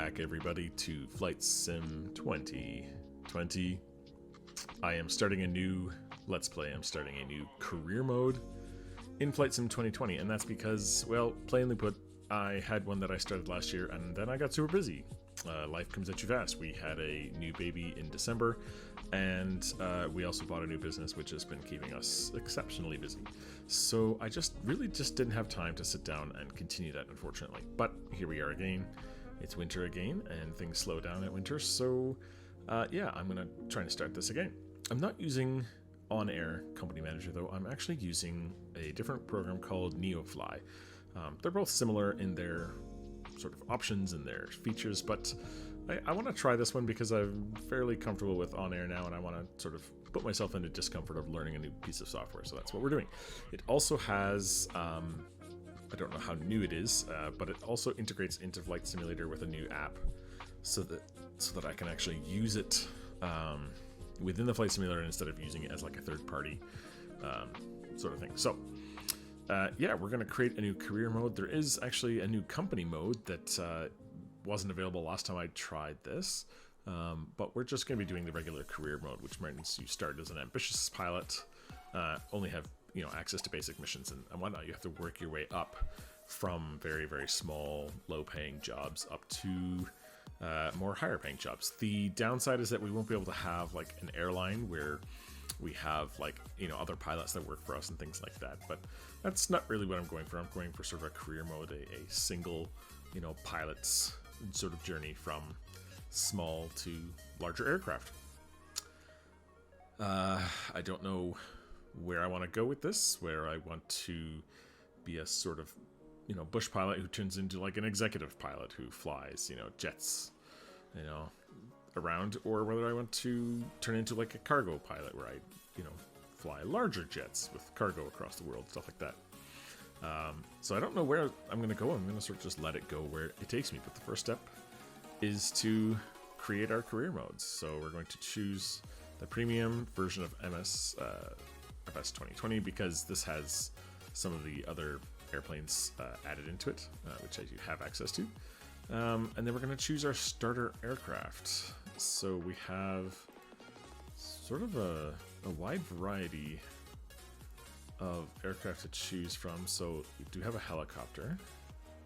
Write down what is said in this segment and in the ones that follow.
back, everybody, to Flight Sim 2020. I am starting a new Let's Play. I'm starting a new career mode in Flight Sim 2020, and that's because, well, plainly put, I had one that I started last year, and then I got super busy. Life comes at you fast. We had a new baby in December, and we also bought a new business, which has been keeping us exceptionally busy. So I really didn't have time to sit down and continue that, unfortunately. But here we are again. It's winter again, and things slow down at winter, so yeah, I'm going to try and start this again. I'm not using on-air Company Manager, though. I'm actually using a different program called NeoFly. They're both similar in their sort of options and their features, but I want to try this one because I'm fairly comfortable with on-air now, and I want to sort of put myself into discomfort of learning a new piece of software, so that's what we're doing. It also has, I don't know how new it is, but it also integrates into Flight Simulator with a new app so that I can actually use it within the Flight Simulator instead of using it as like a third-party sort of thing. So yeah, we're going to create a new career mode. There is actually a new company mode that wasn't available last time I tried this, but we're just going to be doing the regular career mode, which means you start as an ambitious pilot, only have access to basic missions and whatnot. You have to work your way up from very, very small, low-paying jobs up to more higher-paying jobs. The downside is that we won't be able to have like an airline where we have like other pilots that work for us and things like that. But that's not really what I'm going for. I'm going for sort of a career mode, a single pilot's sort of journey from small to larger aircraft. I don't know where I want to go with this, where I want to be a sort of bush pilot who turns into like an executive pilot who flies jets around, or whether I want to turn into like a cargo pilot where I fly larger jets with cargo across the world, stuff like that. So I don't know where I'm going to go. I'm going to sort of just let it go where it takes me, but the first step is to create our career modes. So we're going to choose the premium version of FS 2020 because this has some of the other airplanes added into it, which I do have access to. And then we're going to choose our starter aircraft. So we have sort of a wide variety of aircraft to choose from. So we do have a helicopter,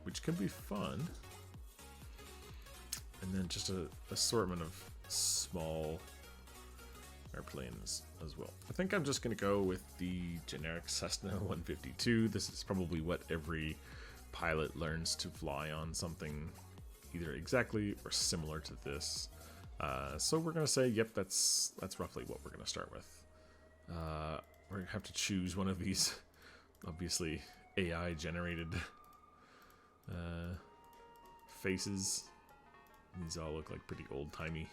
which can be fun. And then just an assortment of small airplanes as well. I think I'm just going to go with the generic Cessna 152. This is probably what every pilot learns to fly on, something either exactly or similar to this. So we're going to say, yep, that's roughly what we're going to start with. We're going to have to choose one of these, obviously, AI-generated faces. These all look like pretty old-timey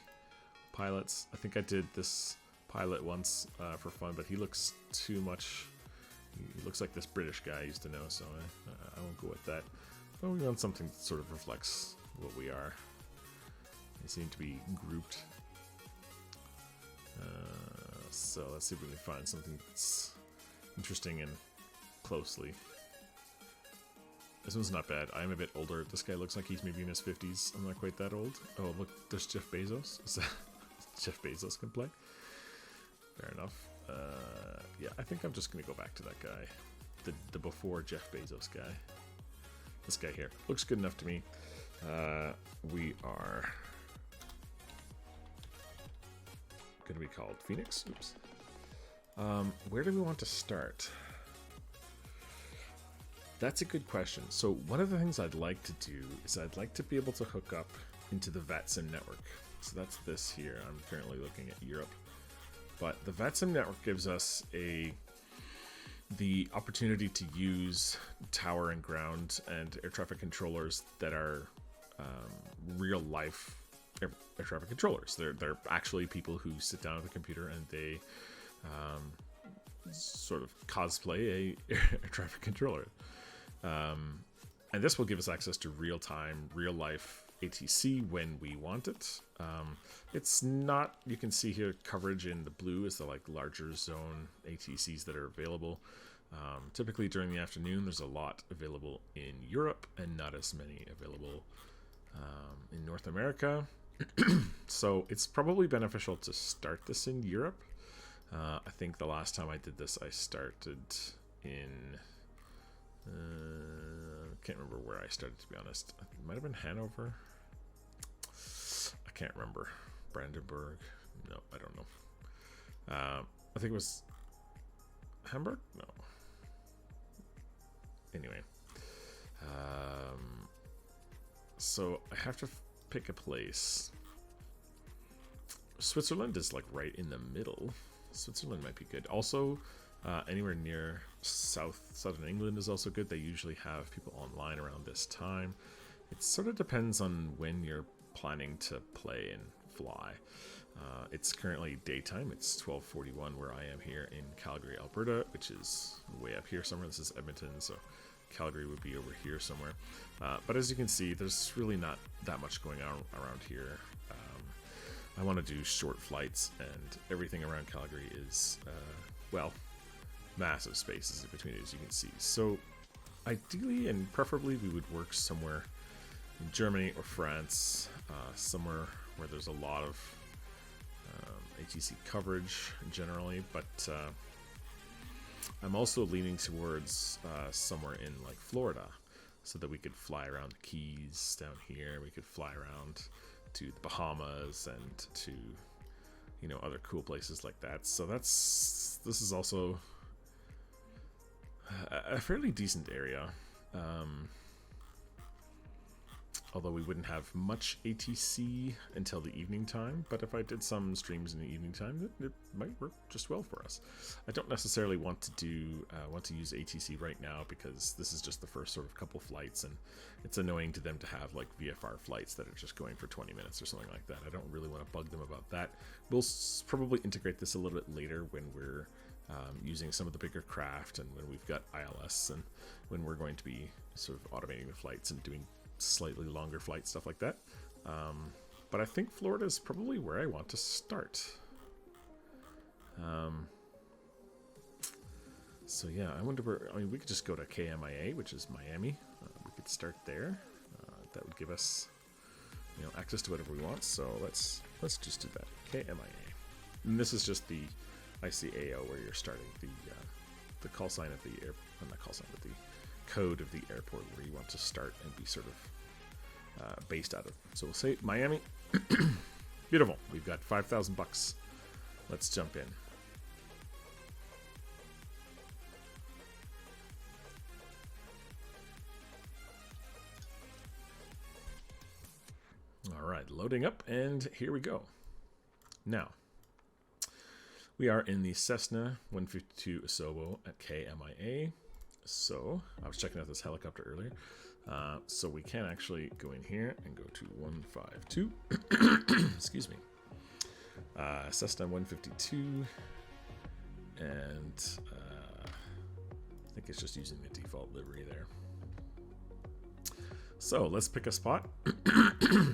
pilots. I think I did this pilot once for fun, but he looks too much. He looks like this British guy I used to know, so I won't go with that. But we want something that sort of reflects what we are. They seem to be grouped. So let's see if we can find something that's interesting and closely. This one's not bad. I'm a bit older. This guy looks like he's maybe in his 50s. I'm not quite that old. Oh, look, there's Jeff Bezos. Is that Jeff Bezos can play? Fair enough. Yeah, I think I'm just going to go back to that guy. The before Jeff Bezos guy. This guy here. Looks good enough to me. We are going to be called Phoenix. Oops. Where do we want to start? That's a good question. So one of the things I'd like to do is I'd like to be able to hook up into the VATSIM network. So that's this here. I'm currently looking at Europe. But the VATSIM network gives us the opportunity to use tower and ground and air traffic controllers that are real life air traffic controllers. They're actually people who sit down at the computer and they sort of cosplay a air traffic controller. And this will give us access to real-time, real-life ATC when we want it. It's not, you can see here, coverage in the blue is the like larger zone ATCs that are available. Typically during the afternoon, there's a lot available in Europe and not as many available in North America. So it's probably beneficial to start this in Europe. I think the last time I did this, I started in... can't remember where I started, to be honest. It might have been Hanover. I can't remember. Brandenburg. No, I don't know. I think it was Hamburg? No. Anyway. So I have to pick a place. Switzerland is like right in the middle. Switzerland might be good. Also, anywhere near southern England is also good. They usually have people online around this time. It sort of depends on when you're planning to play and fly. It's currently daytime. It's 12:41 where I am here in Calgary, Alberta, which is way up here somewhere. This is Edmonton, so Calgary would be over here somewhere. But as you can see, there's really not that much going on around here. I want to do short flights, and everything around Calgary is, well, massive spaces in between, as you can see. So ideally and preferably we would work somewhere in Germany or France, somewhere where there's a lot of ATC coverage generally, but I'm also leaning towards somewhere in like Florida, so that we could fly around the Keys down here. We could fly around to the Bahamas and to, you know, other cool places like that. So this is also a fairly decent area. Although we wouldn't have much ATC until the evening time, but if I did some streams in the evening time, it might work just well for us. I don't necessarily want to use ATC right now, because this is just the first sort of couple flights, and it's annoying to them to have like VFR flights that are just going for 20 minutes or something like that. I don't really want to bug them about that. We'll probably integrate this a little bit later when we're using some of the bigger craft, and when we've got ILS, and when we're going to be sort of automating the flights and doing slightly longer flights, stuff like that. But I think Florida is probably where I want to start. So yeah, I wonder where. I mean, we could just go to KMIA, which is Miami. We could start there. That would give us, you know, access to whatever we want. So let's just do that. KMIA, and this is just the ICAO where you're starting the call sign of the air, not call sign, but the code of the airport where you want to start and be sort of based out of. So we'll say Miami. Beautiful. We've got $5,000. Let's jump in. All right, loading up, and here we go. Now, we are in the Cessna 152 Asobo at KMIA. So I was checking out this helicopter earlier. So we can actually go in here and go to 152. Excuse me. Cessna 152. And I think it's just using the default livery there. So let's pick a spot.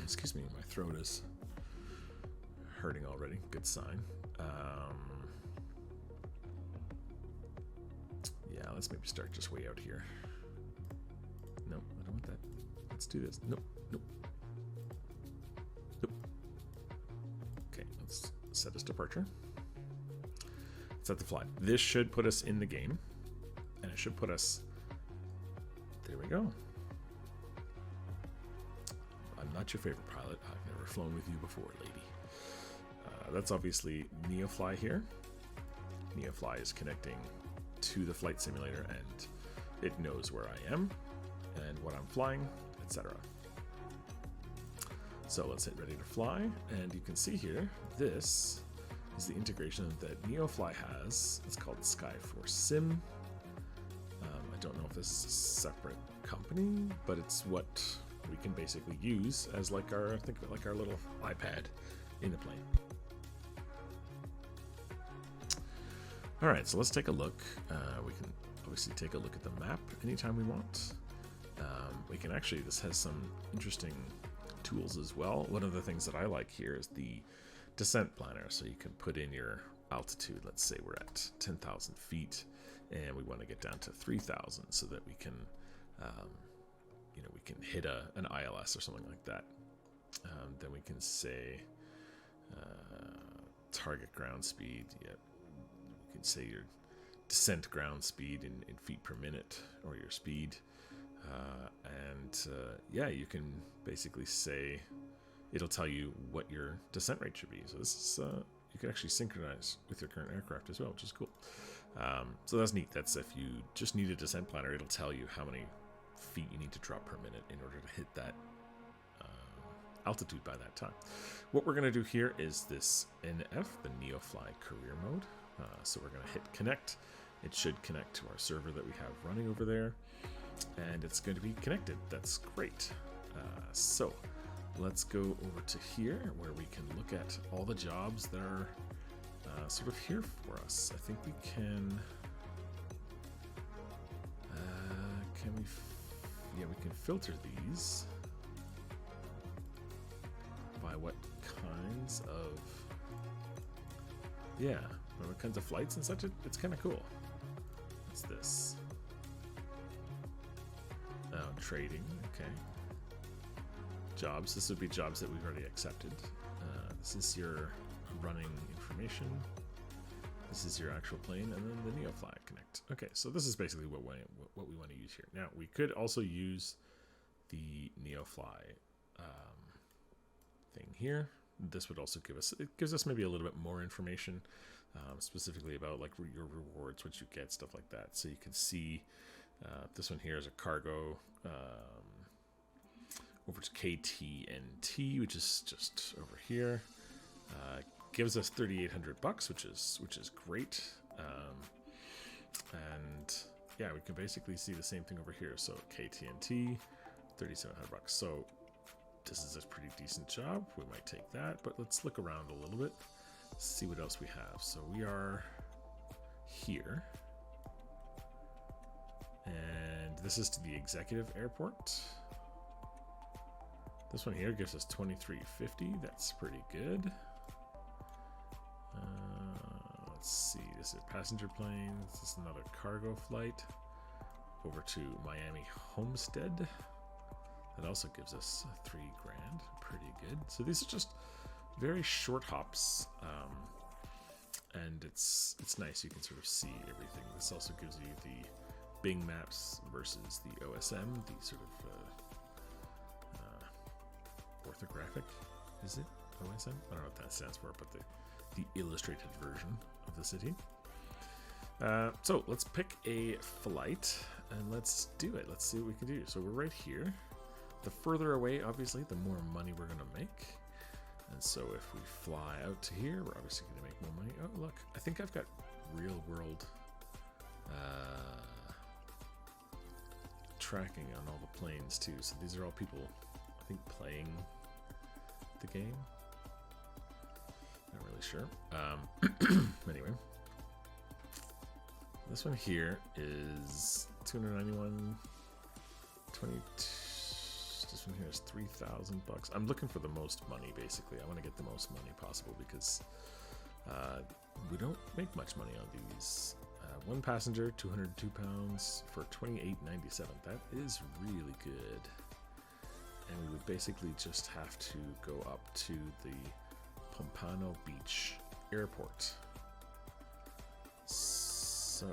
Excuse me, my throat is hurting already. Good sign. Yeah, let's maybe start just way out here. Nope, I don't want that. Let's do this. Nope, nope. Nope. Okay, let's set this departure. Set the flight. This should put us in the game, and it should put us. There we go. I'm not your favorite pilot. I've never flown with you before, lady. That's obviously NeoFly here. NeoFly is connecting to the flight simulator, and it knows where I am and what I'm flying, etc. So let's hit ready to fly, and you can see here, this is the integration that NeoFly has. It's called Skyforce Sim. I don't know if this is a separate company, but it's what we can basically use as like our, think of it like our little iPad in the plane. All right, so let's take a look. We can obviously take a look at the map anytime we want. We can actually, this has some interesting tools as well. One of the things that I like here is the descent planner. So you can put in your altitude. Let's say we're at 10,000 feet and we want to get down to 3,000 so that we can, you know, we can hit an ILS or something like that. Then we can say target ground speed. Yeah, we can say your descent ground speed in feet per minute, or your speed. Yeah, you can basically say, it'll tell you what your descent rate should be. So this is, you can actually synchronize with your current aircraft as well, which is cool. So that's neat. That's if you just need a descent planner, it'll tell you how many feet you need to drop per minute in order to hit that altitude by that time. What we're going to do here is this NF, the NeoFly career mode. So we're going to hit connect. It should connect to our server that we have running over there, and it's going to be connected. That's great. So let's go over to here where we can look at all the jobs that are sort of here for us. I think we can. We can filter these by what kinds of what kinds of flights and such. It's kind of cool. What's this? Oh, trading. Okay. Jobs. This would be jobs that we've already accepted. This is your running information. This is your actual plane, and then the NeoFly connect. Okay, so this is basically what we want to use here. Now, we could also use the NeoFly thing here. This would also gives us maybe a little bit more information, specifically about like your rewards, what you get, stuff like that. So you can see this one here is a cargo over to KTNT, which is just over here. Gives us $3,800, which is great. And yeah, we can basically see the same thing over here. So KTNT, $3,700. So this is a pretty decent job. We might take that, but let's look around a little bit, see what else we have. So we are here, and this is to the executive airport. This one here gives us $2,350. That's pretty good. Let's see. This is passenger planes. This is another cargo flight over to Miami Homestead. That also gives us $3,000. Pretty good. So these are just very short hops, and it's nice. You can sort of see everything. This also gives you the Bing maps versus the OSM, the sort of orthographic, is it? OSM? I don't know what that stands for, but the illustrated version of the city. So let's pick a flight and let's do it. Let's see what we can do. So we're right here. The further away, obviously, the more money we're going to make. And so if we fly out to here, we're obviously going to make more money. Oh, look, I think I've got real world tracking on all the planes too. So these are all people, I think, playing the game. Not really sure. Anyway, this one here is 291. 22. This one here is $3,000. I'm looking for the most money, basically. I want to get the most money possible because we don't make much money on these. One passenger, 202 pounds for $28.97. That is really good. And we would basically just have to go up to the Pompano Beach Airport. So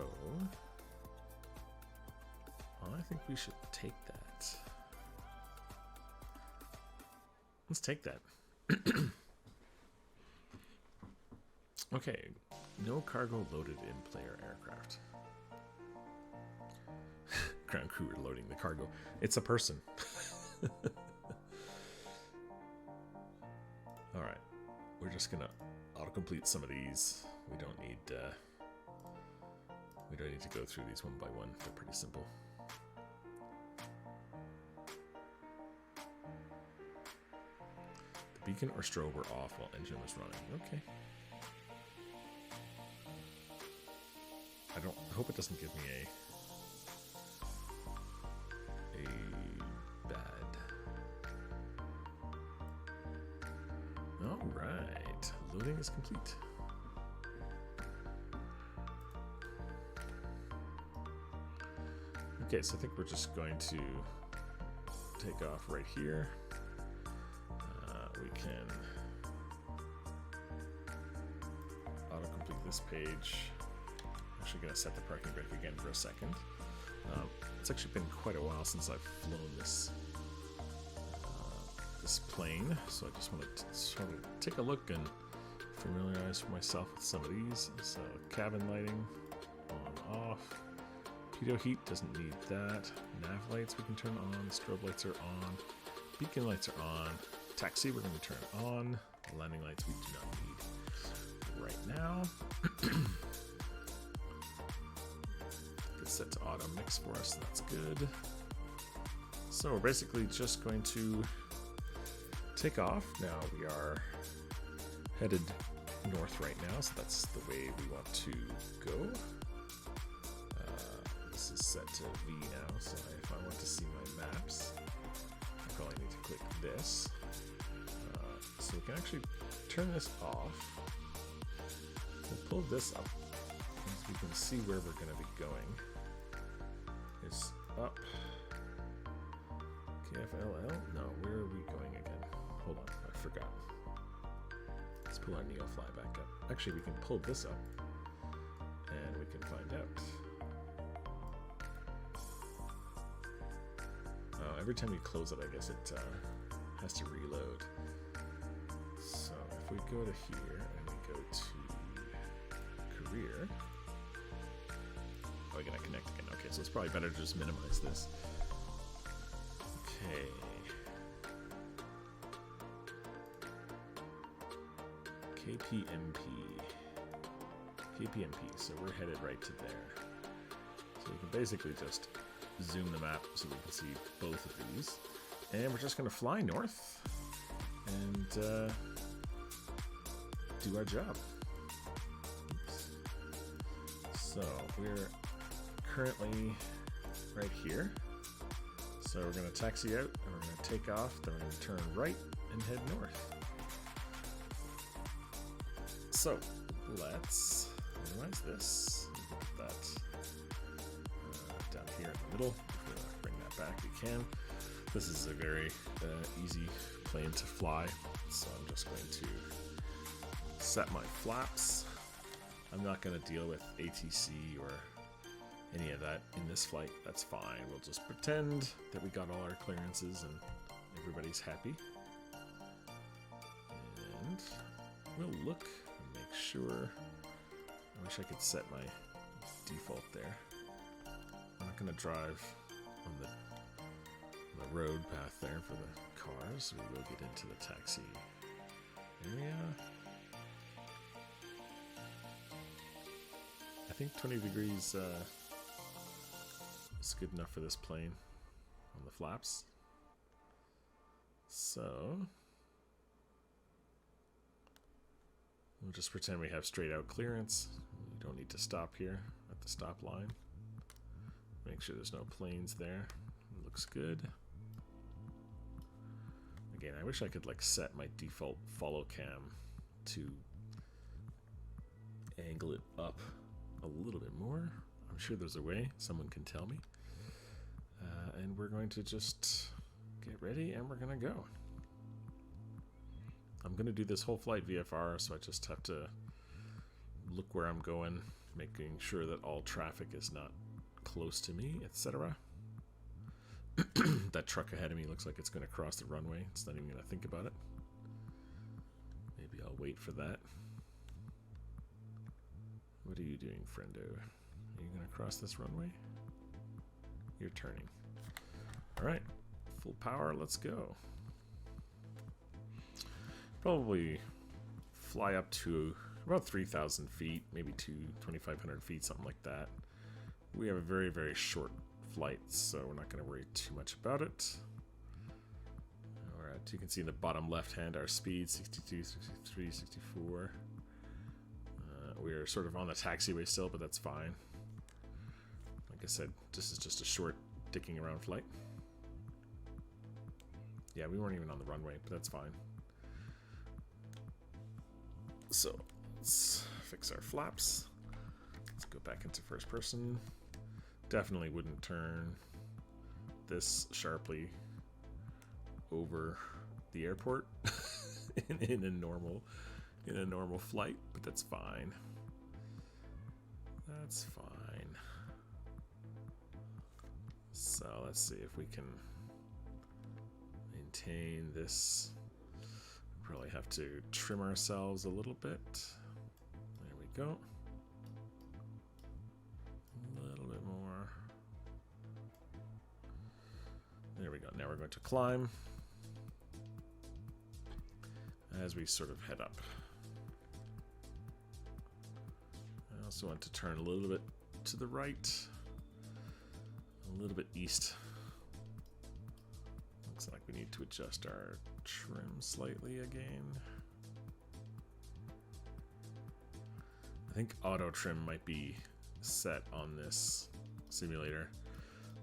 I think we should take that. Let's take that. Okay, no cargo loaded in player aircraft. Ground crew are loading the cargo. It's a person. All right, we're just gonna autocomplete some of these. We don't need to go through these one by one. They're pretty simple. The beacon or strobe were off while engine was running. Okay. I hope it doesn't give me a bad. All right, loading is complete. Okay, so I think we're just going to take off right here. We can autocomplete this page. I'm actually going to set the parking brake again for a second. It's actually been quite a while since I've flown this this plane, so I just want to sort of take a look and familiarize myself with some of these. So cabin lighting, on, off. Pitot heat, doesn't need that. Nav lights we can turn on. Strobe lights are on. Beacon lights are on. Taxi we're going to turn on. Landing lights we do not need right now. It's set to auto mix for us, that's good. So we're basically just going to take off. Now we are headed north right now, so that's the way we want to go. This is set to V now, so if I want to see my maps, I probably need to click this. So we can actually turn this off. We'll pull this up, so we can see where we're going to be going. It's up. KFLL? No, where are we going again? Hold on, I forgot. Let's pull our NeoFly back up. Actually, we can pull this up, and we can find out. Every time you close it, I guess it has to reload. So if we go to here and we go to career, oh, we gotta connect again. Okay, so it's probably better to just minimize this. Okay. KPMP. So we're headed right to there. So you can basically just zoom the map so we can see both of these, and we're just going to fly north and do our job. Oops. So we're currently right here, so we're going to taxi out and we're going to take off, then we're going to turn right and head north. So let's minimize this, put that down here in the middle. If we want to bring that back, we can. This is a very easy plane to fly, so I'm just going to set my flaps. I'm not going to deal with ATC or any of that in this flight. That's fine. We'll just pretend that we got all our clearances and everybody's happy. And we'll look and make sure. I wish I could set my default there. I'm not going to drive on the road path there for the cars. We will get into the taxi area. I think 20 degrees is good enough for this plane on the flaps. So we'll just pretend we have straight out clearance. We don't need to stop here at the stop line. Make sure there's no planes there. It looks good. Again, I wish I could like set my default follow cam to angle it up a little bit more. I'm sure there's a way. Someone can tell me. And we're going to just get ready and we're going to go. I'm going to do this whole flight VFR, so I just have to look where I'm going, making sure that all traffic is not close to me, etc. That truck ahead of me looks like it's going to cross the runway. It's not even going to think about it. Maybe I'll wait for that. What are you doing, friendo? Are you going to cross this runway? You're turning. Alright, full power, let's go. Probably fly up to about 3,000 feet, maybe 2,500 feet, something like that. We have a very, very short flight, so we're not going to worry too much about it. Alright, you can see in the bottom left hand our speed, 62, 63, 64. We're sort of on the taxiway still, but that's fine. Like I said, this is just a short dicking around flight. Yeah, we weren't even on the runway, but that's fine. So let's fix our flaps. Let's go back into first person. Definitely wouldn't turn this sharply over the airport in a normal flight, but that's fine. That's fine. So let's see if we can maintain this. Probably have to trim ourselves a little bit. There we go. A little bit more. There we go. Now we're going to climb as we sort of head up. I also want to turn a little bit to the right, a little bit east. Looks like we need to adjust our trim slightly again. I think auto trim might be set on this simulator.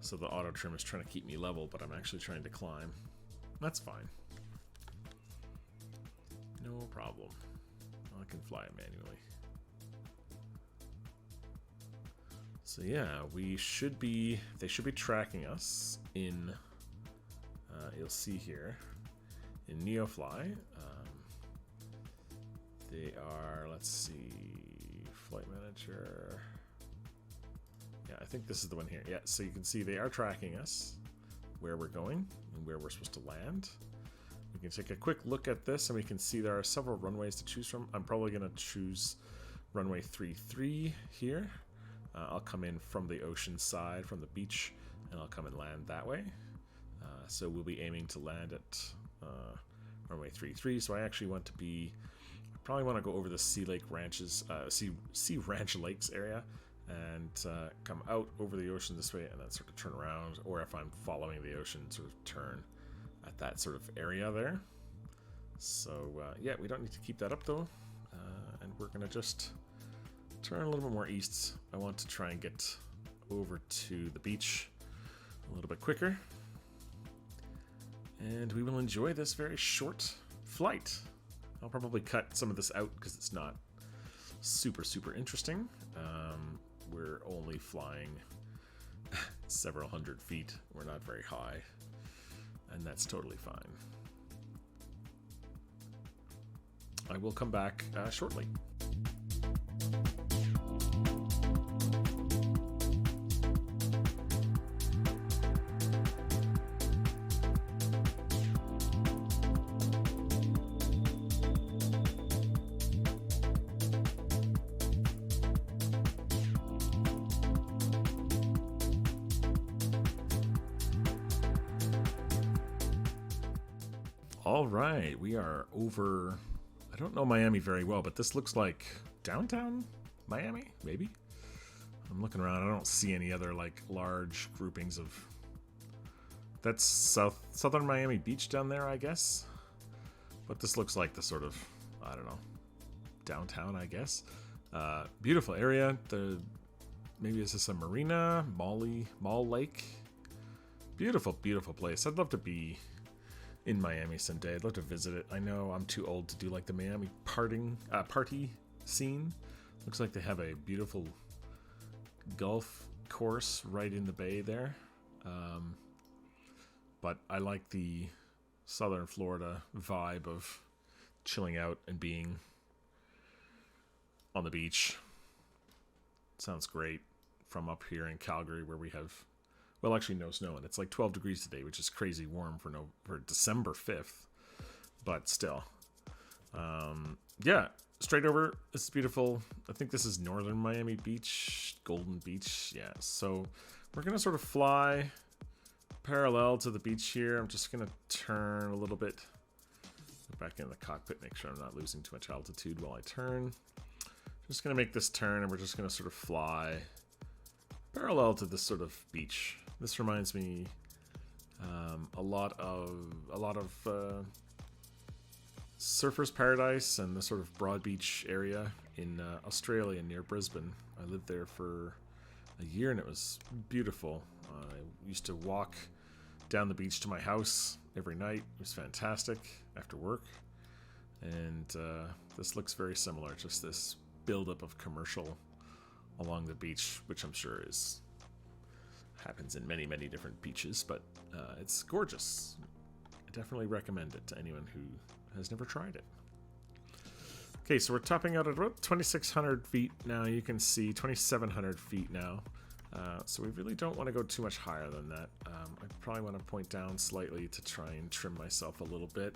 So the auto trim is trying to keep me level, but I'm actually trying to climb. That's fine. No problem. I can fly it manually. So yeah, they should be tracking us in, you'll see here, in NeoFly. They are, let's see, Flight Manager. Yeah, I think this is the one here. Yeah, so you can see they are tracking us, where we're going, and where we're supposed to land. We can take a quick look at this, and we can see there are several runways to choose from. I'm probably going to choose runway 33 here. I'll come in from the ocean side, from the beach, and I'll come and land that way. So we'll be aiming to land at runway 33. So I actually want to be, I probably want to go over the Sea Lake Ranches, Sea Ranch Lakes area, and come out over the ocean this way, and then sort of turn around. Or if I'm following the ocean, sort of turn at that sort of area there. So yeah, we don't need to keep that up though, and we're gonna just turn a little bit more east. I want to try and get over to the beach a little bit quicker. And we will enjoy this very short flight. I'll probably cut some of this out because it's not super interesting. We're only flying several hundred feet. We're not very high, and that's totally fine. I will come back shortly. All right, we are over. I don't know Miami very well, but this looks like downtown Miami, maybe. I'm looking around. I don't see any other like large groupings of. That's southern Miami Beach down there, I guess. But this looks like the sort of, I don't know, downtown, I guess. Beautiful area. Maybe is this a marina, Mall Lake? Beautiful place. I'd love to be in Miami someday. I'd love to visit it. I know I'm too old to do like the Miami party scene. Looks like they have a beautiful golf course right in the bay there. But I like the southern Florida vibe of chilling out and being on the beach. Sounds great from up here in Calgary where we have, well, actually no snow, and it's like 12 degrees today, which is crazy warm for December 5th, but still. Yeah, straight over. This is beautiful. I think this is northern Miami Beach, Golden Beach. Yeah, so we're going to sort of fly parallel to the beach here. I'm just going to turn a little bit, go back in the cockpit, make sure I'm not losing too much altitude while I turn. Just going to make this turn, and we're just going to sort of fly parallel to this sort of beach. This reminds me a lot of Surfers Paradise and the sort of Broad Beach area in Australia near Brisbane. I lived there for a year and it was beautiful. I used to walk down the beach to my house every night. It was fantastic after work. And this looks very similar, just this buildup of commercial along the beach, which I'm sure happens in many different beaches, but it's gorgeous. definitely recommend it to anyone who has never tried it. Okay, so we're topping out at about 2,600 feet now. You can see 2,700 feet now. So we really don't want to go too much higher than that. I probably want to point down slightly to try and trim myself a little bit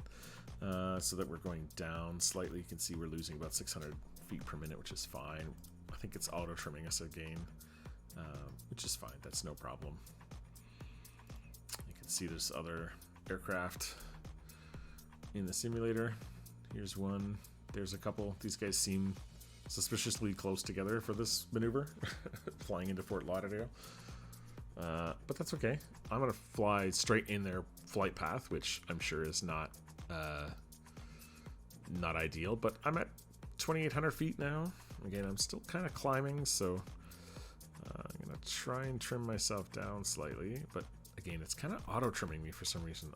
so that we're going down slightly. You can see we're losing about 600 feet per minute, which is fine. I think it's auto trimming us again, which is fine. That's no problem. You can see there's other aircraft in the simulator. Here's one. There's a couple. These guys seem suspiciously close together for this maneuver, flying into Fort Lauderdale. But that's okay. I'm going to fly straight in their flight path, which I'm sure is not ideal, but I'm at 2,800 feet now. Again, I'm still kind of climbing, so I'm going to try and trim myself down slightly, but again, it's kind of auto trimming me for some reason.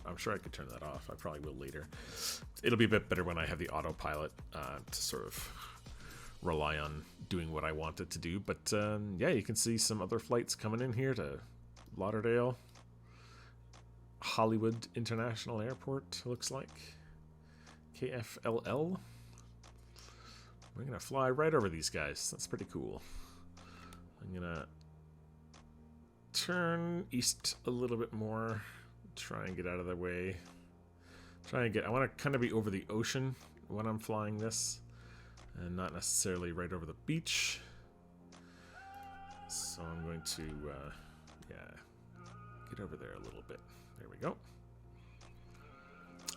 I'm sure I could turn that off. I probably will later. It'll be a bit better when I have the autopilot to sort of rely on doing what I want it to do. But yeah, you can see some other flights coming in here to Lauderdale. Hollywood International Airport, looks like. KFLL. We're going to fly right over these guys. That's pretty cool. I'm going to turn east a little bit more. Try and get out of their way. I want to kind of be over the ocean when I'm flying this, and not necessarily right over the beach. So I'm going to, yeah, get over there a little bit. There we go.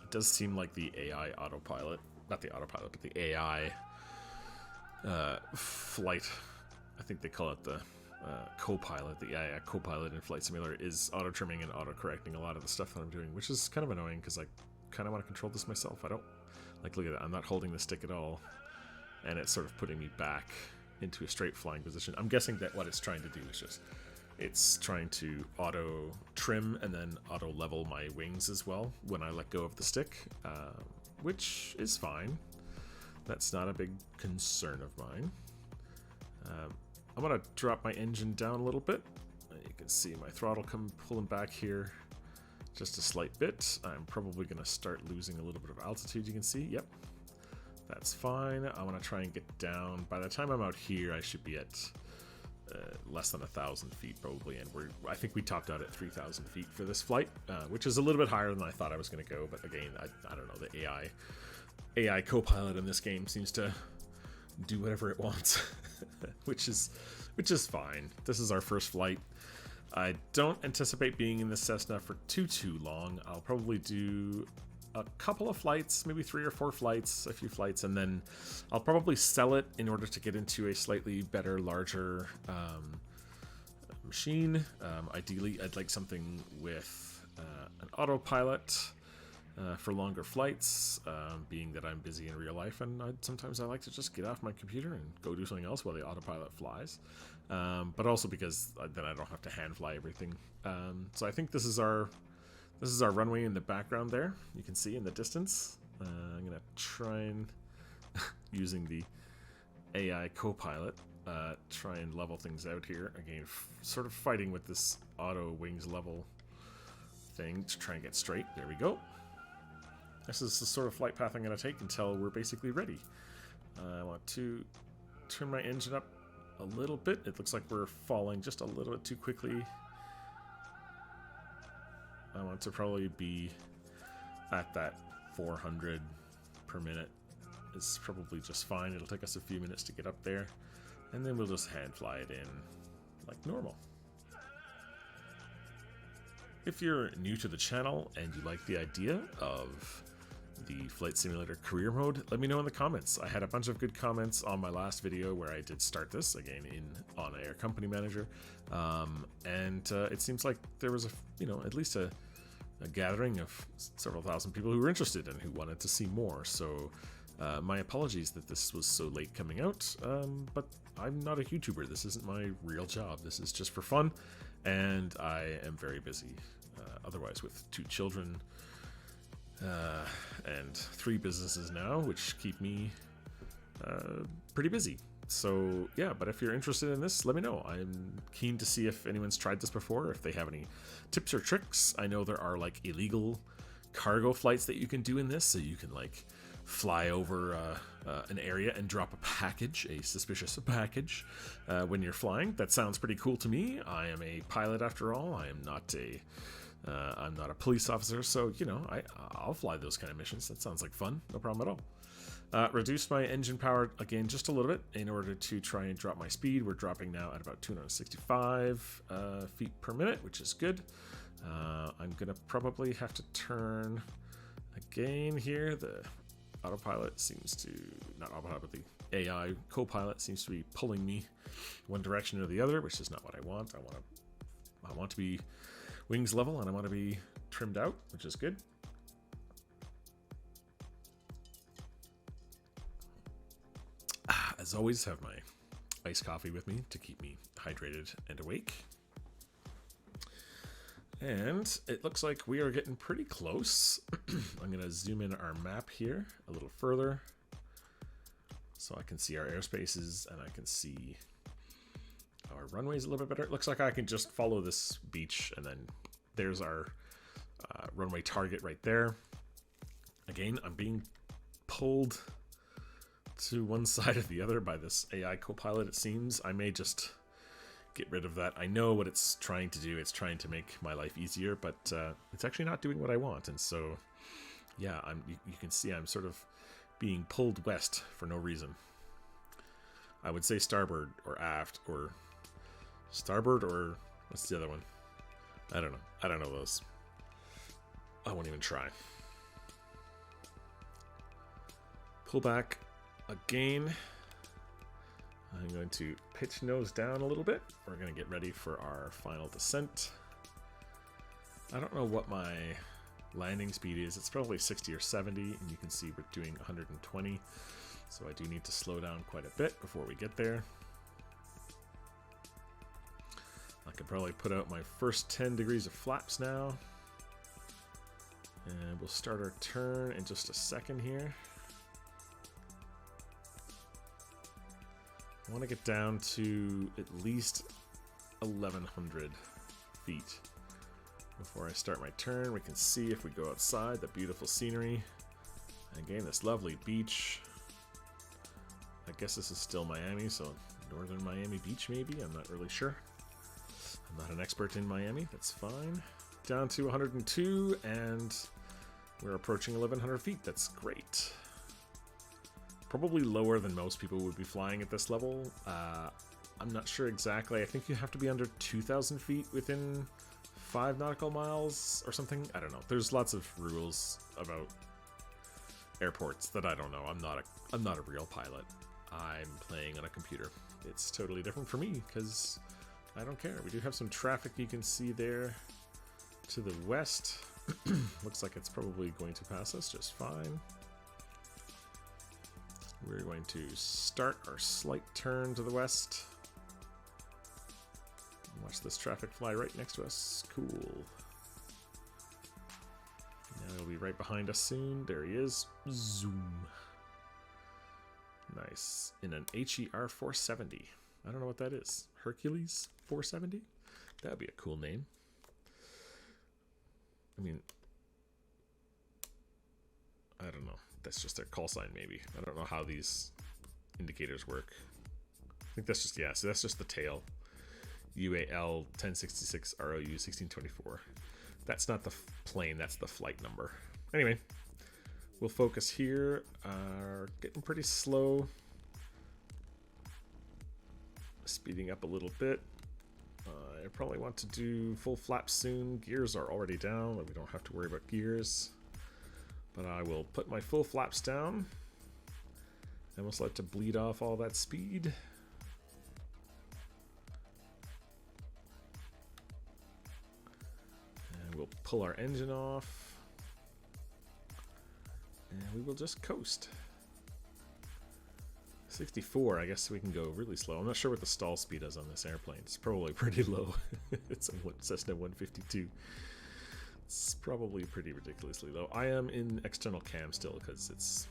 It does seem like the AI autopilot, not the autopilot, but the AI flight, I think they call it the co-pilot, the AI co-pilot in Flight Simulator, is auto-trimming and auto-correcting a lot of the stuff that I'm doing, which is kind of annoying because I kind of want to control this myself. I don't, like, look at that, I'm not holding the stick at all, and it's sort of putting me back into a straight flying position. I'm guessing that what it's trying to do is just, it's trying to auto-trim and then auto-level my wings as well when I let go of the stick, which is fine. That's not a big concern of mine. I'm going to drop my engine down a little bit. You can see my throttle pulling back here just a slight bit. I'm probably going to start losing a little bit of altitude, you can see. Yep, that's fine. I want to try and get down. By the time I'm out here, I should be at less than 1,000 feet probably, and I think we topped out at 3,000 feet for this flight, which is a little bit higher than I thought I was going to go, but again, I don't know, the AI co-pilot in this game seems to do whatever it wants, which is fine. This is our first flight. I don't anticipate being in this Cessna for too long. I'll probably do a couple of flights, maybe 3 or 4 flights, a few flights, and then I'll probably sell it in order to get into a slightly better, larger machine. Ideally, I'd like something with an autopilot for longer flights, being that I'm busy in real life, and sometimes I like to just get off my computer and go do something else while the autopilot flies, but also because then I don't have to hand fly everything. So I think this is our runway in the background there. You can see in the distance. I'm gonna try and using the AI co-pilot try and level things out here again, sort of fighting with this auto wings level thing to try and get straight. There we go. This is the sort of flight path I'm going to take until we're basically ready. I want to turn my engine up a little bit. It looks like we're falling just a little bit too quickly. I want to probably be at that 400 per minute. It's probably just fine. It'll take us a few minutes to get up there, and then we'll just hand fly it in like normal. If you're new to the channel and you like the idea of the Flight Simulator career mode, let me know in the comments. I had a bunch of good comments on my last video where I did start this again on Air Company Manager, and it seems like there was at least a gathering of several thousand people who were interested and who wanted to see more. So my apologies that this was so late coming out, but I'm not a YouTuber. This isn't my real job. This is just for fun, and I am very busy otherwise with 2 children and 3 businesses now, which keep me pretty busy. So yeah, but if you're interested in this, let me know. I'm keen to see if anyone's tried this before, if they have any tips or tricks. I know there are like illegal cargo flights that you can do in this, so you can like fly over an area and drop a package, a suspicious package, when you're flying. That sounds pretty cool to me. I am a pilot after all. I'm not a police officer, so you know I'll fly those kind of missions. That sounds like fun. No problem at all. Reduced my engine power again just a little bit in order to try and drop my speed. We're dropping now at about 265 feet per minute, which is good. I'm gonna probably have to turn again here. The autopilot seems to, not autopilot, but the AI co-pilot seems to be pulling me one direction or the other, which is not what I want. I want to be wings level, and I want to be trimmed out, which is good. As always, have my iced coffee with me to keep me hydrated and awake. And it looks like we are getting pretty close. I'm going to zoom in our map here a little further so I can see our airspaces and I can see our runways a little bit better. It looks like I can just follow this beach, and then there's our runway target right there. Again, I'm being pulled to one side or the other by this AI co-pilot, it seems. I may just get rid of that. I know what it's trying to do. It's trying to make my life easier, but it's actually not doing what I want. And so, yeah, you can see I'm sort of being pulled west for no reason. I would say starboard or aft, or starboard, or what's the other one? I don't know. I don't know those. I won't even try. Pull back again. I'm going to pitch nose down a little bit. We're going to get ready for our final descent. I don't know what my landing speed is. It's probably 60 or 70, and you can see we're doing 120. So I do need to slow down quite a bit before we get there. I could probably put out my first 10 degrees of flaps now. And we'll start our turn in just a second here. I want to get down to at least 1,100 feet before I start my turn. We can see, if we go outside, the beautiful scenery. Again, this lovely beach. I guess this is still Miami, so northern Miami Beach maybe. I'm not really sure. I'm not an expert in Miami. That's fine. Down to 102, and we're approaching 1,100 feet. That's great. Probably lower than most people would be flying at this level. I'm not sure exactly. I think you have to be under 2,000 feet within 5 nautical miles or something. I don't know. There's lots of rules about airports that I don't know. I'm not a real pilot. I'm playing on a computer. It's totally different for me because I don't care. We do have some traffic you can see there to the west. Looks like it's probably going to pass us just fine. We're going to start our slight turn to the west. Watch this traffic fly right next to us. Cool. Now he'll be right behind us soon. There he is. Zoom. Nice. In an HER 470. I don't know what that is. Hercules 470? That would be a cool name. I mean, I don't know. That's just their call sign, maybe. I don't know how these indicators work. I think that's just, yeah, so that's just the tail. UAL 1066 ROU 1624. That's not the plane, that's the flight number. Anyway, we'll focus here. Getting pretty slow. Speeding up a little bit. I probably want to do full flaps soon. Gears are already down, but we don't have to worry about gears. But I will put my full flaps down, and we'll start to bleed off all that speed. And we'll pull our engine off, and we will just coast. 64, I guess we can go really slow. I'm not sure what the stall speed is on this airplane. It's probably pretty low. It's a Cessna 152. It's probably pretty ridiculously low. I am in external cam still because it's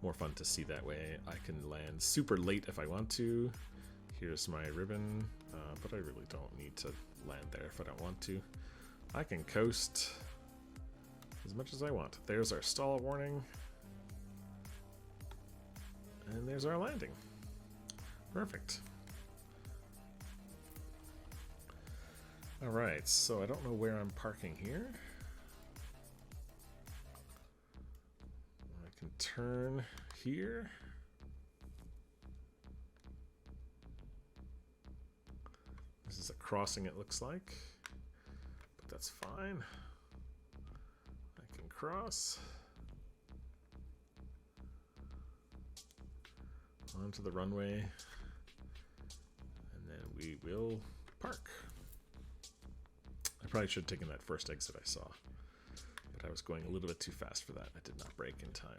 more fun to see that way. I can land super late if I want to. Here's my ribbon, but I really don't need to land there if I don't want to. I can coast as much as I want. There's our stall warning. And there's our landing. Perfect. Alright, so I don't know where I'm parking here. I can turn here. This is a crossing, it looks like, but that's fine. I can cross onto the runway, and then we will park. I probably should have taken that first exit I saw, but I was going a little bit too fast for that. I did not brake in time.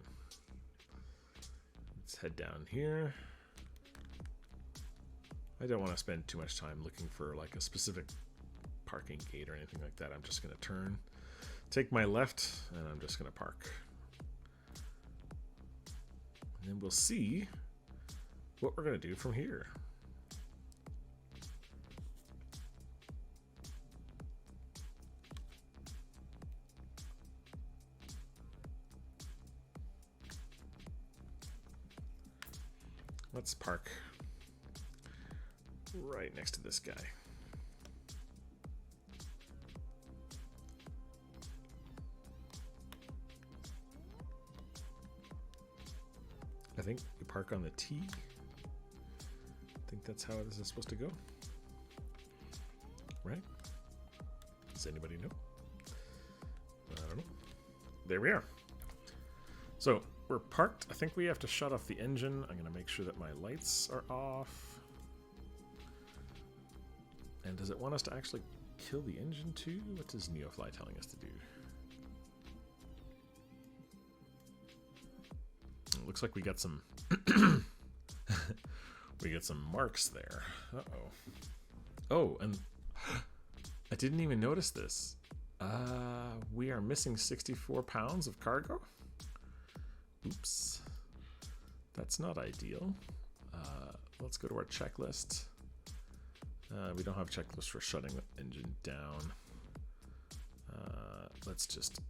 Let's head down here. I don't want to spend too much time looking for like a specific parking gate or anything like that. I'm just going to turn, take my left, and I'm just going to park. And then we'll see what we're going to do from here. Let's park right next to this guy. I think you park on the T. I think that's how this is supposed to go. Right? Does anybody know? I don't know. There we are. So we're parked. I think we have to shut off the engine. I'm going to make sure that my lights are off. And does it want us to actually kill the engine too? What is Neofly telling us to do? It looks like we got some we get some marks there. Uh-oh. Oh, and I didn't even notice this. We are missing 64 pounds of cargo. Oops. That's not ideal. Let's go to our checklist. We don't have a checklist for shutting the engine down. Let's just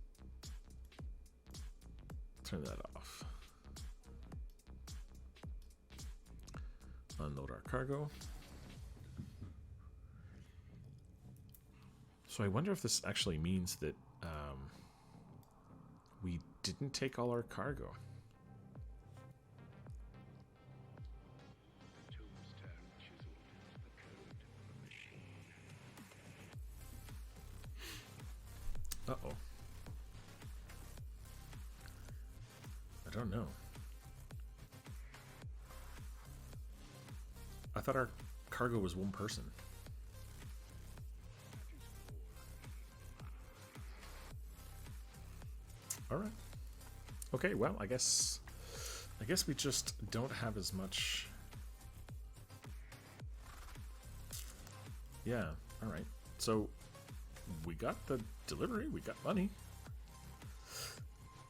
turn that off. Unload our cargo. So I wonder if this actually means that we didn't take all our cargo. Uh-oh. I don't know. I thought our cargo was one person. All right. Okay, well, I guess we just don't have as much. Yeah, all right. So we got the delivery, we got money.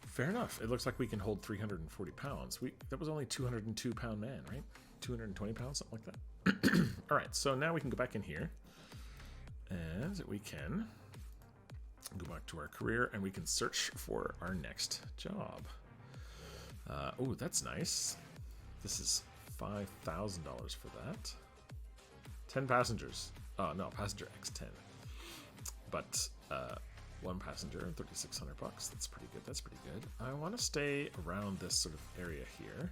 Fair enough. It looks like we can hold 340 pounds. That was only 202 pound man, right? 220 pounds, something like that. All right, so now we can go back in here and we can go back to our career and we can search for our next job. Oh, that's nice. This is $5,000 for that. 10 passengers. Oh, no, passenger X10. But one passenger, 3,600 bucks. That's pretty good. That's pretty good. I want to stay around this sort of area here.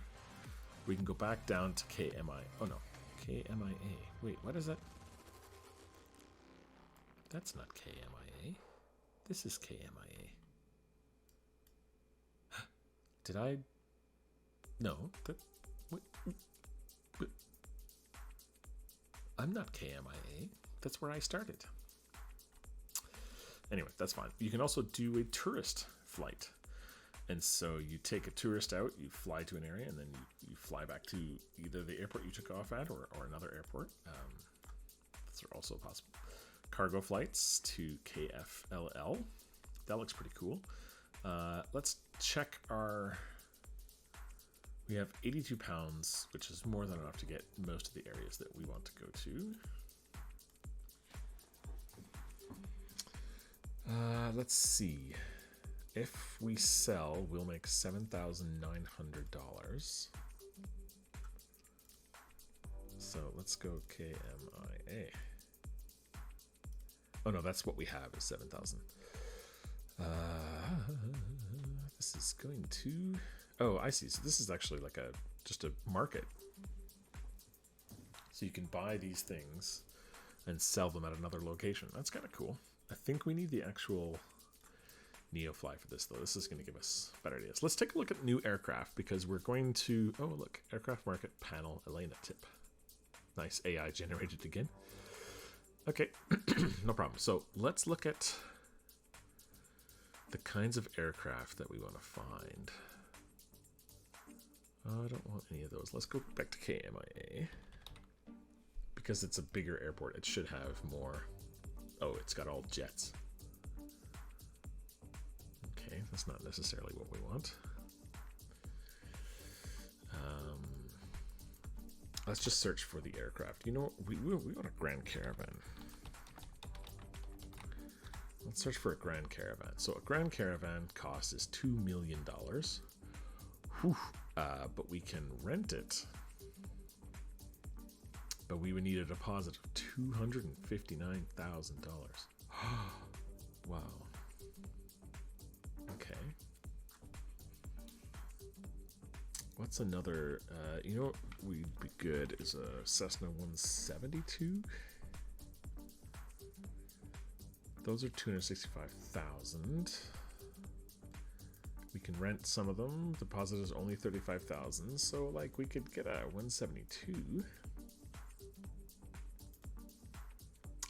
We can go back down to KMI. Oh no, KMIA. Wait, what is that? That's not KMIA. This is KMIA. Did I? No. I'm not KMIA. That's where I started. Anyway, that's fine. You can also do a tourist flight. And so you take a tourist out, you fly to an area, and then you fly back to either the airport you took off at or another airport. Those are also possible. Cargo flights to KFLL. That looks pretty cool. Let's check our We have 82 pounds, which is more than enough to get most of the areas that we want to go to. Let's see. If we sell, we'll make $7,900. So let's go KMIA. Oh no, that's what we have is 7,000. This is going to... Oh, I see. So this is actually like just a market. So you can buy these things and sell them at another location. That's kind of cool. I think we need the actual Neofly for this, though. This is going to give us better ideas. Let's take a look at new aircraft, because we're going to... Oh, look. Aircraft market panel, Elena tip. Nice. AI generated again. Okay. No problem. So let's look at the kinds of aircraft that we want to find. I don't want any of those. Let's go back to KMIA. Because it's a bigger airport, it should have more... Oh, it's got all jets. Okay, that's not necessarily what we want. Let's just search for the aircraft. You know, we want a Grand Caravan. Let's search for a Grand Caravan. So a Grand Caravan cost is $2 million. Whew. But we can rent it. But we would need a deposit of $259,000. Wow. Okay. What's another? You know what would be good is a Cessna 172. Those are $265,000. We can rent some of them. Deposit is only $35,000, so like we could get a 172.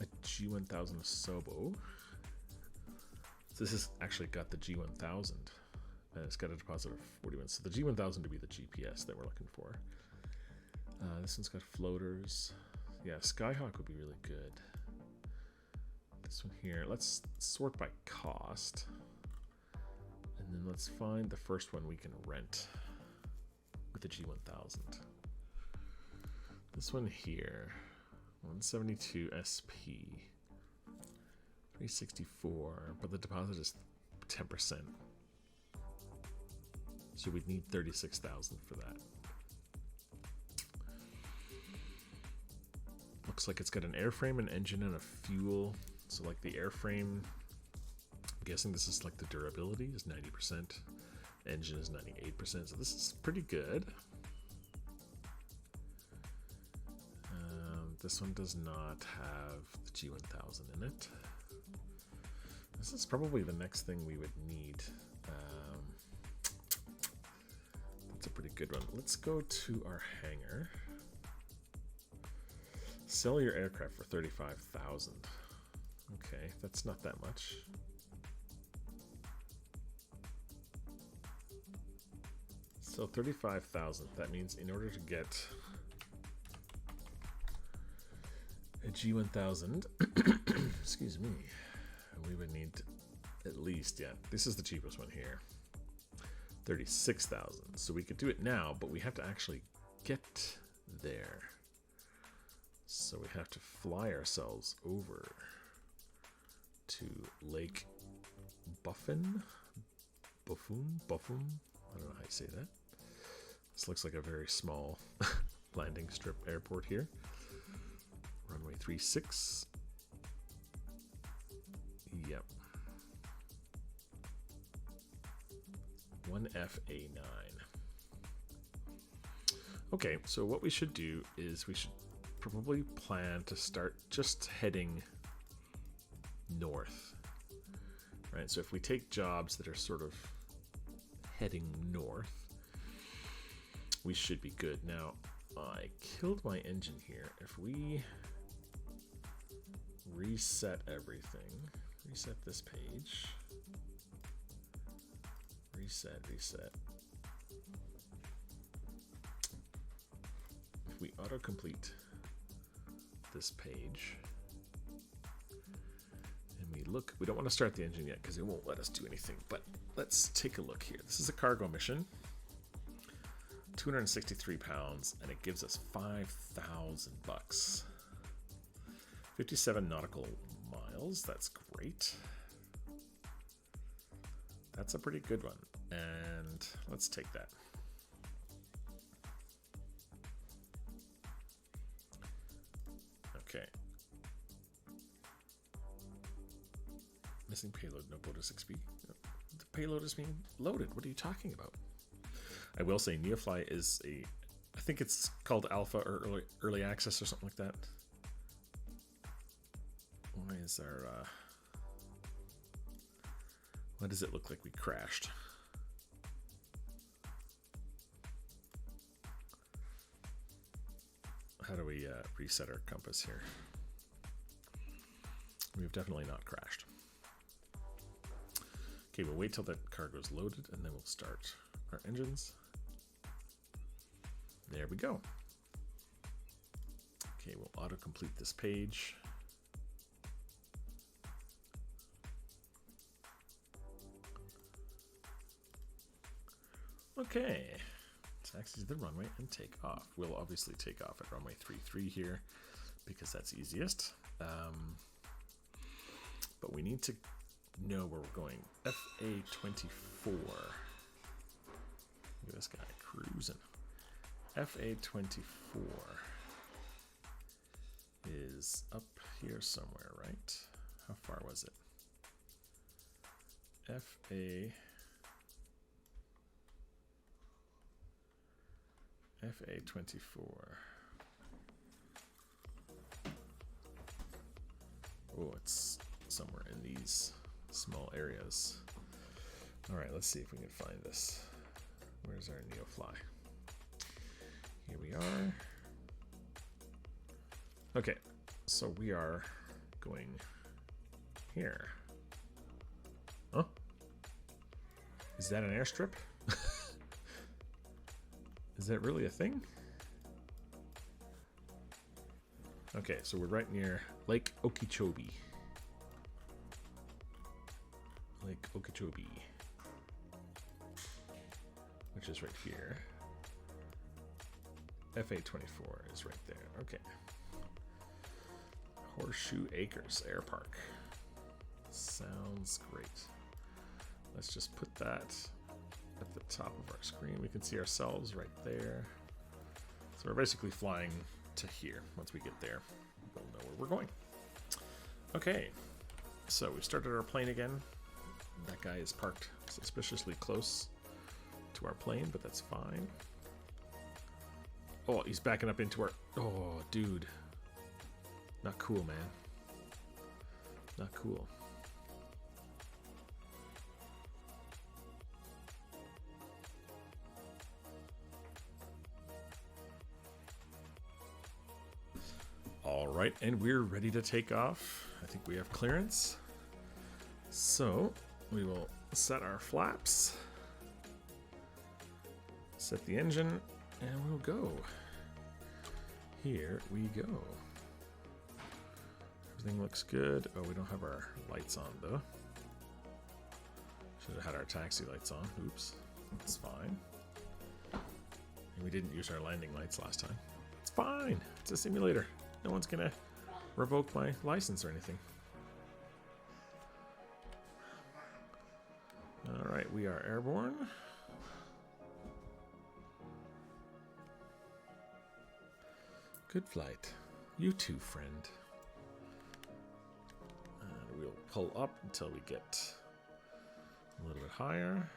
A G1000 Asobo. So this has actually got the G1000, and it's got a deposit of 41. So the G1000 to be the GPS that we're looking for. This one's got floaters. Yeah, Skyhawk would be really good. This one here, let's sort by cost. And then let's find the first one we can rent with the G1000. This one here, 172 SP, 364, but the deposit is 10%. So we'd need 36,000 for that. Looks like it's got an airframe, an engine, and a fuel. So like the airframe, I'm guessing this is like the durability is 90%. Engine is 98%. So this is pretty good. This one does not have the G1000 in it. This is probably the next thing we would need. That's a pretty good one. Let's go to our hangar. Sell your aircraft for $35,000. Okay, that's not that much. So 35,000. That means in order to get a G1000, excuse me, we would need at least, yeah, this is the cheapest one here, 36,000. So we could do it now, but we have to actually get there. So we have to fly ourselves over to Lake Buffin. Buffoon? I don't know how you say that. This looks like a very small landing strip airport here. Runway 36. Yep. 1FA9. Okay, so what we should do is we should probably plan to start just heading north. Right, so if we take jobs that are sort of heading north, we should be good. Now, I killed my engine here. If we reset everything, reset this page, reset. If we autocomplete this page, and we look, we don't want to start the engine yet because it won't let us do anything, but let's take a look here. This is a cargo mission. 263 pounds, and it gives us 5,000 bucks. 57 nautical miles. That's great. That's a pretty good one, and let's take that. Okay. Missing payload, no bonus XP. The payload is being loaded. What are you talking about? I will say Neofly is I think it's called alpha or early access or something like that. Why is our why does it look like we crashed? How do we reset our compass here? We've definitely not crashed. Okay, we'll wait till that cargo's loaded and then we'll start our engines. There we go. Okay, we'll auto-complete this page. Okay, taxi to the runway and take off. We'll obviously take off at runway 33 here because that's easiest. But we need to know where we're going. FA-24. Look at this guy cruising. FA-24 is up here somewhere, right? How far was it? FA-24. Oh, it's somewhere in these small areas. All right, let's see if we can find this. Where's our Neofly? Here we are. Okay, so we are going here. Huh? Is that an airstrip? Is that really a thing? Okay, so we're right near Lake Okeechobee. Lake Okeechobee, which is right here. FA-24 is right there. Okay. Horseshoe Acres Air Park. Sounds great. Let's just put that at the top of our screen. We can see ourselves right there. So we're basically flying to here. Once we get there, we'll know where we're going. Okay, so we started our plane again. That guy is parked suspiciously close to our plane, but that's fine. Oh, he's backing up into our... Oh, dude. Not cool, man. Not cool. All right, and we're ready to take off. I think we have clearance. So we will set our flaps, set the engine, and we'll go. Here we go. Everything looks good. Oh, we don't have our lights on though. Should have had our taxi lights on. Oops. It's fine. And we didn't use our landing lights last time. It's fine. It's a simulator. No one's gonna revoke my license or anything. Alright, we are airborne. Good flight. You too, friend. And we'll pull up until we get a little bit higher.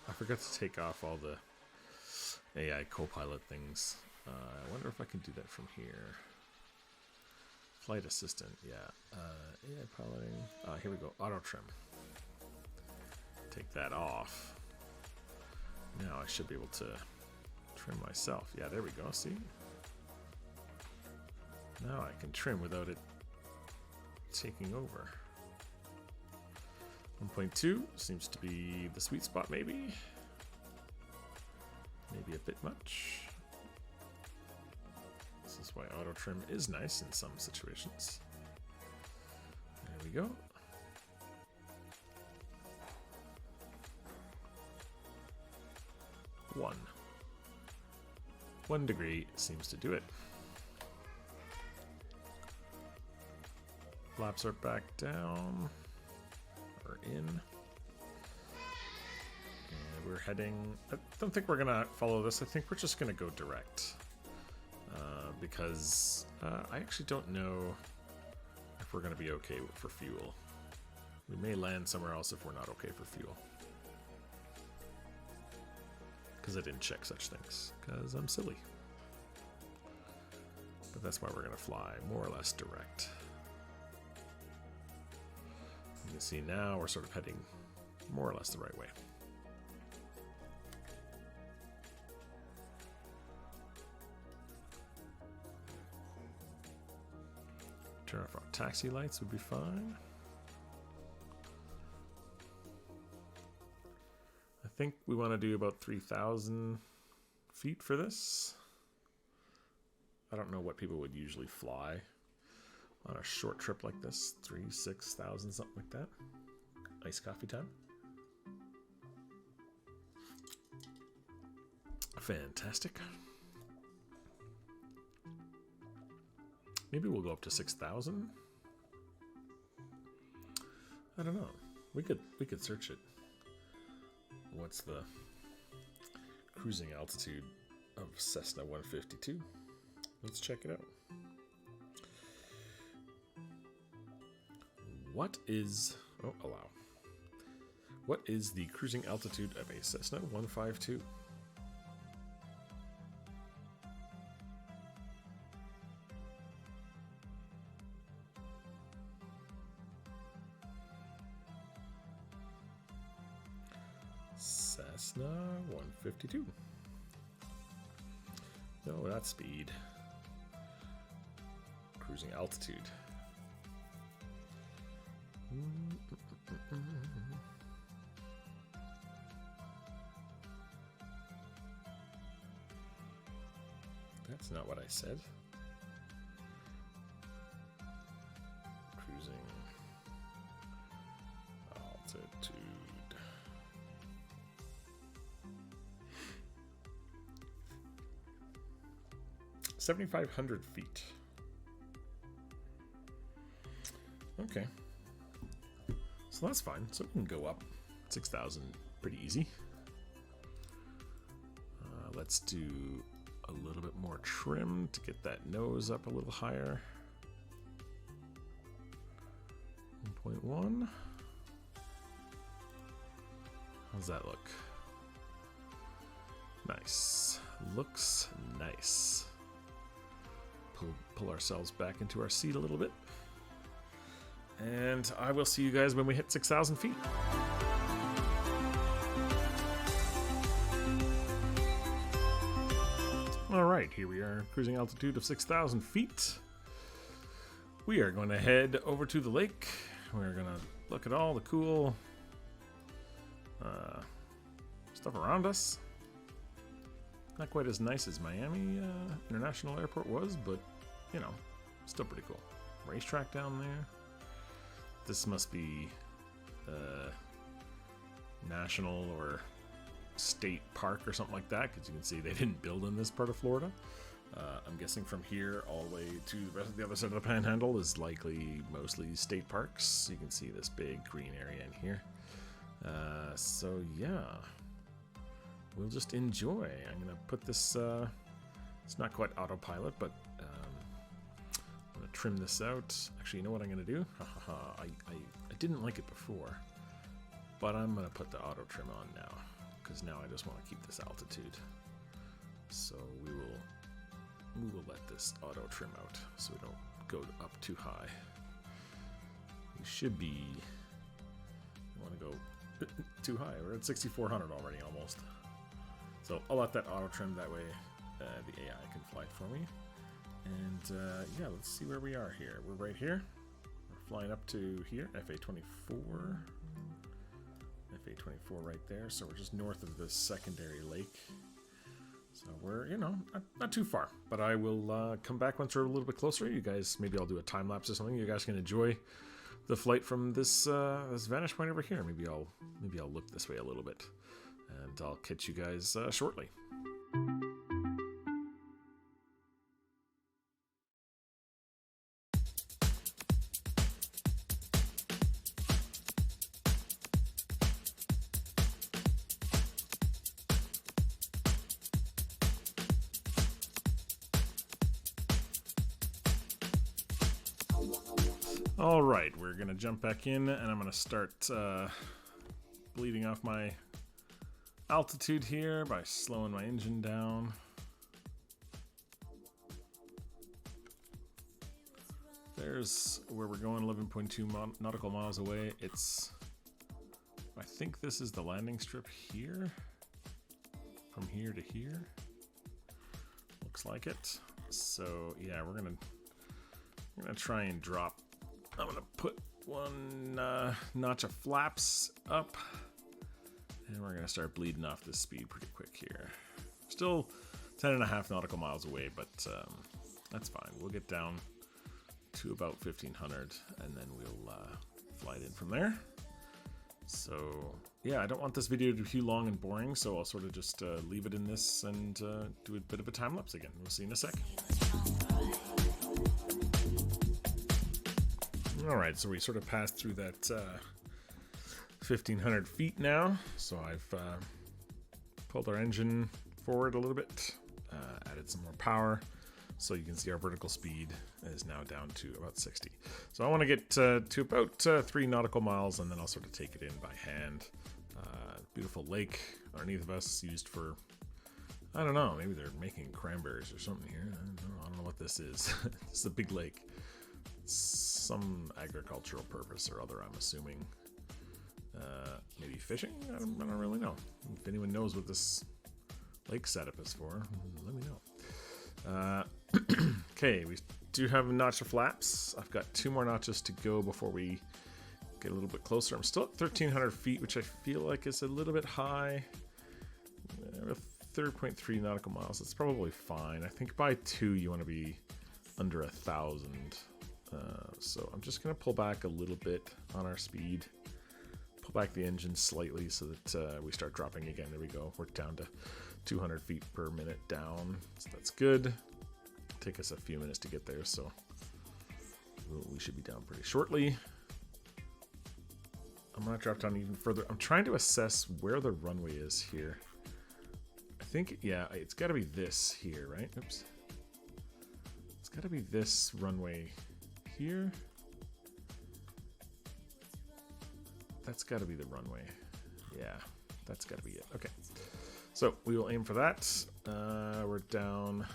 I forgot to take off all the AI co-pilot things. I wonder if I can do that from here. Flight assistant, yeah. AI piloting. Here we go. Auto trim. Take that off. Now I should be able to trim myself. Yeah, there we go. See? Now I can trim without it taking over. 1.2 seems to be the sweet spot, maybe. Maybe a bit much. That's why auto trim is nice in some situations. There we go. One degree seems to do it. Flaps are back down, or in. And we're heading, I don't think we're gonna follow this. I think we're just gonna go direct. Because I actually don't know if we're gonna be okay for fuel. We may land somewhere else if we're not okay for fuel. Because I didn't check such things, because I'm silly. But that's why we're going to fly more or less direct. You can see now we're sort of heading more or less the right way. Turn off our taxi lights would be fine. I think we want to do about 3,000 feet for this. I don't know what people would usually fly on a short trip like this. 3,000, 6,000, something like that. Iced coffee time. Fantastic. Maybe we'll go up to 6,000. I don't know. We could search it. What's the cruising altitude of Cessna 152? Let's check it out. What is... Oh, allow. What is the cruising altitude of a Cessna 152? Cessna 152. No, not speed. Cruising altitude. That's not what I said. Cruising altitude. 7,500 feet. Okay. So that's fine. So we can go up 6,000 pretty easy. Let's do a little bit more trim to get that nose up a little higher. 1.1. How's that look? Nice. Looks nice. Pull ourselves back into our seat a little bit. And I will see you guys when we hit 6,000 feet. All right, here we are, cruising altitude of 6,000 feet. We are going to head over to the lake. We're going to look at all the cool stuff around us. Not quite as nice as Miami International Airport was, but, you know, still pretty cool. Racetrack down there. This must be national or state park or something like that, because you can see they didn't build in this part of Florida. I'm guessing from here all the way to the rest of the other side of the Panhandle is likely mostly state parks. You can see this big green area in here. So yeah, we'll just enjoy. I'm gonna put this, it's not quite autopilot, but I'm gonna trim this out. Actually, you know what I'm gonna do? I didn't like it before, but I'm gonna put the auto trim on now, because now I just want to keep this altitude. So we will let this auto trim out so we don't go up too high. We should be, I want to go too high. We're at 6,400 already almost. So I'll let that auto trim, that way the AI can fly for me. And yeah, let's see where we are here. We're right here. We're flying up to here, FA-24. FA-24 right there. So we're just north of the secondary lake. So we're, you know, not too far. But I will come back once we're a little bit closer. You guys, maybe I'll do a time lapse or something. You guys can enjoy the flight from this this vantage point over here. Maybe I'll look this way a little bit, and I'll catch you guys shortly. All right, we're gonna jump back in, and I'm gonna start bleeding off my altitude here by slowing my engine down. There's where we're going, 11.2 nautical miles away. I think this is the landing strip here. From here to here. Looks like it. So yeah, we're gonna try and drop. I'm gonna put one notch of flaps up, and we're gonna start bleeding off this speed pretty quick here. Still 10.5 nautical miles away, but that's fine. We'll get down to about 1500, and then we'll fly it in from there. So yeah, I don't want this video to be too long and boring, so I'll sort of just leave it in this and do a bit of a time lapse again. We'll see you in a sec. Alright, so we sort of passed through that 1500 feet now. So I've pulled our engine forward a little bit, added some more power. So you can see our vertical speed is now down to about 60. So I want to get to about 3 nautical miles, and then I'll sort of take it in by hand. Beautiful lake underneath of us, used for, I don't know, maybe they're making cranberries or something here. I don't know what this is. It's a big lake. Some agricultural purpose or other, I'm assuming. Maybe fishing? I don't really know. If anyone knows what this lake setup is for, let me know. Okay, we do have a notch of flaps. I've got 2 more notches to go before we get a little bit closer. I'm still at 1300 feet, which I feel like is a little bit high. 3.3 nautical miles. That's probably fine. I think by 2 you want to be under 1,000. So I'm just going to pull back a little bit on our speed. Pull back the engine slightly so that we start dropping again. There we go. We're down to 200 feet per minute down. So that's good. Take us a few minutes to get there, so we should be down pretty shortly. I'm going to drop down even further. I'm trying to assess where the runway is here. I think, yeah, it's got to be this here, right? Oops. It's got to be this runway here. That's got to be the runway. Yeah, that's got to be it. Okay, so we will aim for that. We're down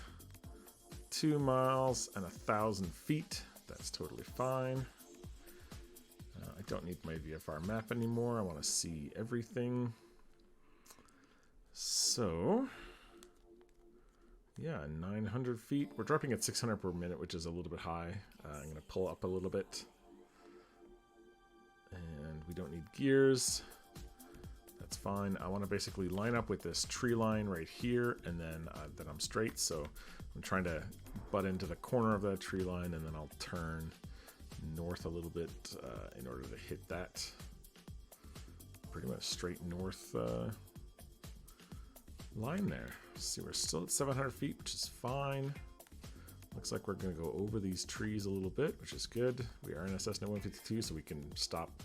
2 miles and 1,000 feet. That's totally fine. I don't need my VFR map anymore. I want to see everything. So yeah, 900 feet. We're dropping at 600 per minute, which is a little bit high. I'm going to pull up a little bit. And we don't need gears. That's fine. I want to basically line up with this tree line right here, and then I'm straight. So I'm trying to butt into the corner of that tree line, and then I'll turn north a little bit in order to hit that. Pretty much straight north line there. See, we're still at 700 feet, which is fine. Looks like we're going to go over these trees a little bit, which is good. We are in a Cessna 152, so we can stop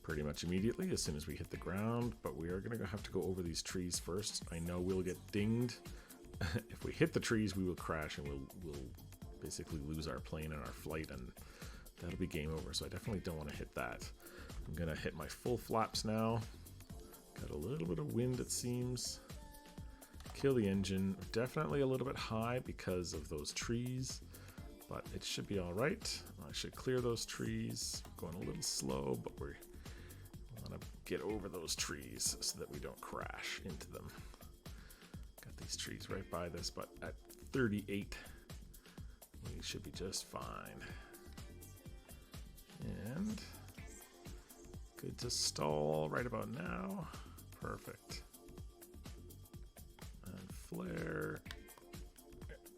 pretty much immediately as soon as we hit the ground, but we are going to have to go over these trees first. I know we'll get dinged. If we hit the trees, we will crash, and we'll basically lose our plane and our flight, and that'll be game over, so I definitely don't want to hit that. I'm going to hit my full flaps now. Got a little bit of wind, it seems. Kill the engine. Definitely a little bit high because of those trees, but it should be all right. I should clear those trees. Going a little slow, but we want to get over those trees so that we don't crash into them. Got these trees right by this, but at 38, we should be just fine. And good to stall right about now. Perfect. flare.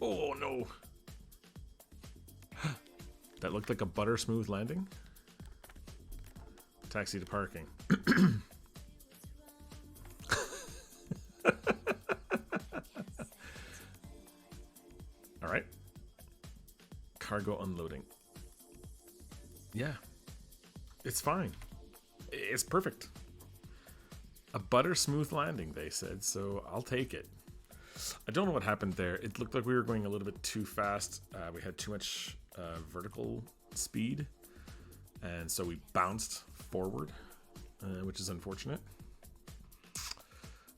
Oh no! That looked like a butter smooth landing. Taxi to parking. All right. Cargo unloading. Yeah. It's fine. It's perfect. A butter smooth landing, they said, so I'll take it. I don't know what happened there. It looked like we were going a little bit too fast. We had too much vertical speed, and so we bounced forward, which is unfortunate.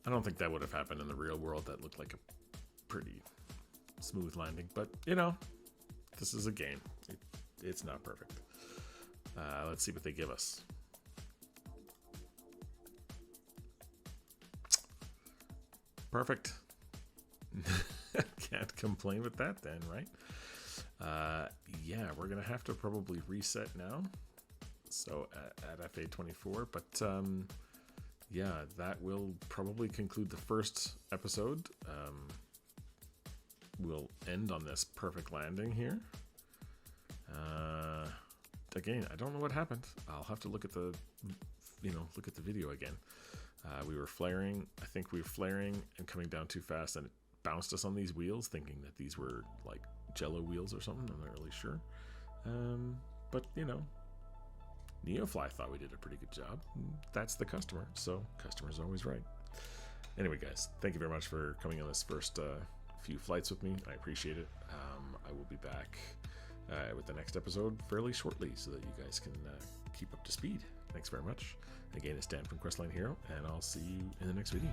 I don't think that would have happened in the real world. That looked like a pretty smooth landing, but you know, this is a game. It's not perfect. Let's see what they give us. Perfect. Can't complain with that then, right? Yeah, we're gonna have to probably reset now. So at FA24, but yeah, that will probably conclude the first episode. We'll end on this perfect landing here. Again, I don't know what happened. I'll have to look at the, look at the video again. We were flaring. I think we were flaring and coming down too fast, and it bounced us on these wheels, thinking that these were like Jello wheels or something. I'm not really sure. But you know, Neofly thought we did a pretty good job. That's the customer, so customer's always right. Anyway, guys, thank you very much for coming on this first few flights with me. I appreciate it. I will be back with the next episode fairly shortly, so that you guys can keep up to speed. Thanks very much. Again, it's Dan from QuestlineHero, and I'll see you in the next video.